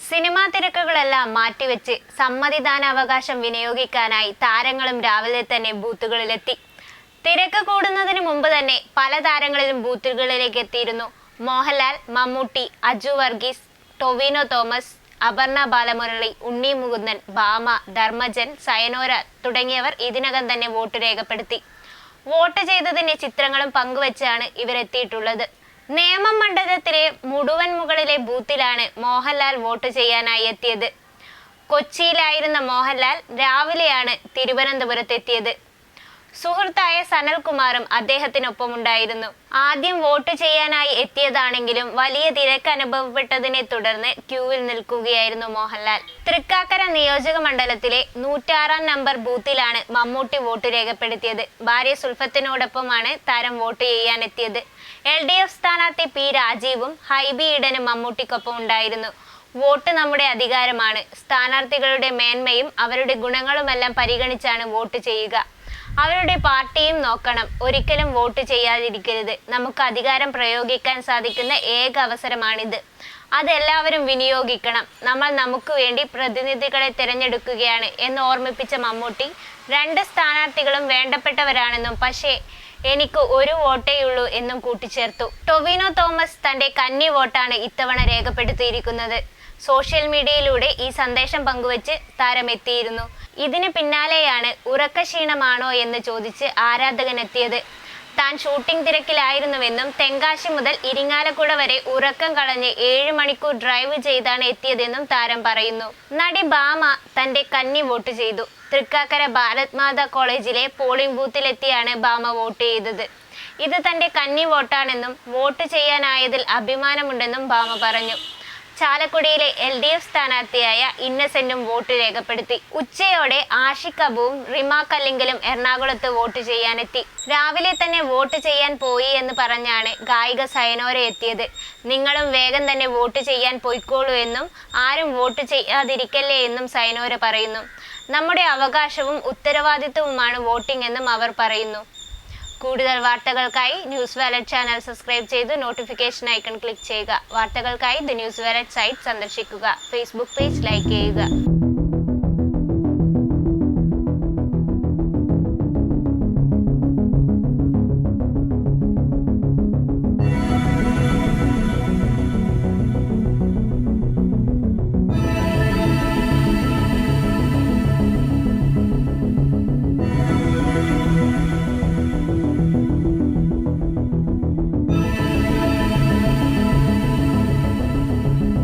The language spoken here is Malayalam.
സിനിമാ തിരക്കുകളെല്ലാം മാറ്റിവെച്ച് സമ്മതിദാനാവകാശം വിനിയോഗിക്കാനായി താരങ്ങളും രാവിലെ തന്നെ ബൂത്തുകളിലെത്തി. തിരക്ക് കൂടുന്നതിന് മുമ്പ് തന്നെ പല താരങ്ങളിലും ബൂത്തുകളിലേക്ക് എത്തിയിരുന്നു. മോഹൻലാൽ, മമ്മൂട്ടി, അജു വർഗീസ്, ടൊവിനോ തോമസ്, അപർണ ബാലമുരളി, ഉണ്ണി മുകുന്ദൻ, ഭാമ, ധർമ്മജൻ, സയനോര തുടങ്ങിയവർ ഇതിനകം തന്നെ വോട്ട് രേഖപ്പെടുത്തി. വോട്ട് ചെയ്തതിന്റെ ചിത്രങ്ങളും പങ്കുവച്ചാണ് ഇവരെത്തിയിട്ടുള്ളത്. നേമം മണ്ഡലത്തിലെ മുഴുവൻ മുകളിലെ ബൂത്തിലാണ് മോഹൻലാൽ വോട്ട് ചെയ്യാനായി എത്തിയത്. കൊച്ചിയിലായിരുന്ന മോഹൻലാൽ രാവിലെയാണ് തിരുവനന്തപുരത്തെത്തിയത്. സുഹൃത്തായ സനൽകുമാറും അദ്ദേഹത്തിനൊപ്പമുണ്ടായിരുന്നു. ആദ്യം വോട്ട് ചെയ്യാനായി എത്തിയതാണെങ്കിലും വലിയ തിരക്ക് അനുഭവപ്പെട്ടതിനെ തുടർന്ന് ക്യൂവിൽ നിൽക്കുകയായിരുന്നു മോഹൻലാൽ. തൃക്കാക്കര നിയോജക മണ്ഡലത്തിലെ 106 നമ്പർ ബൂത്തിലാണ് മമ്മൂട്ടി വോട്ട് രേഖപ്പെടുത്തിയത്. ഭാര്യ സുൽഫത്തിനോടൊപ്പമാണ് താരം വോട്ട് ചെയ്യാനെത്തിയത്. LDF സ്ഥാനാർത്ഥി P രാജീവും ഹൈബി ഈഡനും മമ്മൂട്ടിക്കൊപ്പം ഉണ്ടായിരുന്നു. വോട്ട് നമ്മുടെ അധികാരമാണ്. സ്ഥാനാർത്ഥികളുടെ മേന്മയും അവരുടെ ഗുണങ്ങളുമെല്ലാം പരിഗണിച്ചാണ് വോട്ട് ചെയ്യുക. അവരുടെ പാർട്ടിയും നോക്കണം. ഒരിക്കലും വോട്ട് ചെയ്യാതിരിക്കരുത്. നമുക്ക് അധികാരം പ്രയോഗിക്കാൻ സാധിക്കുന്ന ഏക അവസരമാണിത്. അതെല്ലാവരും വിനിയോഗിക്കണം. നമ്മൾ നമുക്ക് വേണ്ടി പ്രതിനിധികളെ തിരഞ്ഞെടുക്കുകയാണ് എന്ന് ഓർമ്മിപ്പിച്ച മമ്മൂട്ടി, 2 സ്ഥാനാർത്ഥികളും വേണ്ടപ്പെട്ടവരാണെന്നും പക്ഷേ എനിക്ക് ഒരു വോട്ടേയുള്ളൂ എന്നും കൂട്ടിച്ചേർത്തു. ടൊവിനോ തോമസ് തന്റെ കന്നി വോട്ടാണ് ഇത്തവണ രേഖപ്പെടുത്തിയിരിക്കുന്നത്. സോഷ്യൽ മീഡിയയിലൂടെ ഈ സന്ദേശം പങ്കുവച്ച് താരം എത്തിയിരുന്നു. ഇതിന് പിന്നാലെയാണ് ഉറക്കക്ഷീണമാണോ എന്ന് ചോദിച്ച് ആരാധകൻ എത്തിയത്. താൻ ഷൂട്ടിംഗ് തിരക്കിലായിരുന്നുവെന്നും തെങ്കാശി മുതൽ ഇരിങ്ങാലക്കുട വരെ ഉറക്കം കളഞ്ഞ് 7 മണിക്കൂർ ഡ്രൈവ് ചെയ്താണ് എത്തിയതെന്നും താരം പറയുന്നു. നടി ഭാമ തന്റെ കന്നി വോട്ട് ചെയ്തു. തൃക്കാക്കര ഭാരത് മാതാ കോളേജിലെ പോളിംഗ് ബൂത്തിലെത്തിയാണ് ഭാമ വോട്ട് ചെയ്തത്. ഇത് തന്റെ കന്നി വോട്ടാണെന്നും വോട്ട് ചെയ്യാനായതിൽ അഭിമാനമുണ്ടെന്നും ഭാമ പറഞ്ഞു. ചാലക്കുടിയിലെ LDF സ്ഥാനാർത്ഥിയായ ഇന്നസെന്റും വോട്ട് രേഖപ്പെടുത്തി. ഉച്ചയോടെ ആഷിഖ് അബുവും റിമ കല്ലിങ്കലും എറണാകുളത്ത് വോട്ട് ചെയ്യാനെത്തി. രാവിലെ തന്നെ വോട്ട് ചെയ്യാൻ പോയി എന്ന് പറഞ്ഞാണ് ഗായിക സയനോര എത്തിയത്. നിങ്ങളും വേഗം തന്നെ വോട്ട് ചെയ്യാൻ പോയിക്കോളൂ എന്നും ആരും വോട്ട് ചെയ്യാതിരിക്കല്ലേ എന്നും സയനോര പറയുന്നു. നമ്മുടെ അവകാശവും ഉത്തരവാദിത്വവുമാണ് വോട്ടിംഗ് എന്നും അവർ പറയുന്നു. കൂടുതൽ വാർത്തകൾക്കായി ന്യൂസ് വാലറ്റ് ചാനൽ സബ്സ്ക്രൈബ് ചെയ്ത് നോട്ടിഫിക്കേഷൻ ഐക്കൺ ക്ലിക്ക് ചെയ്യുക. വാർത്തകൾക്കായി ദി ന്യൂസ് വാലറ്റ് സൈറ്റ് സന്ദർശിക്കുക. ഫേസ്ബുക്ക് പേജ് ലൈക്ക് ചെയ്യുക.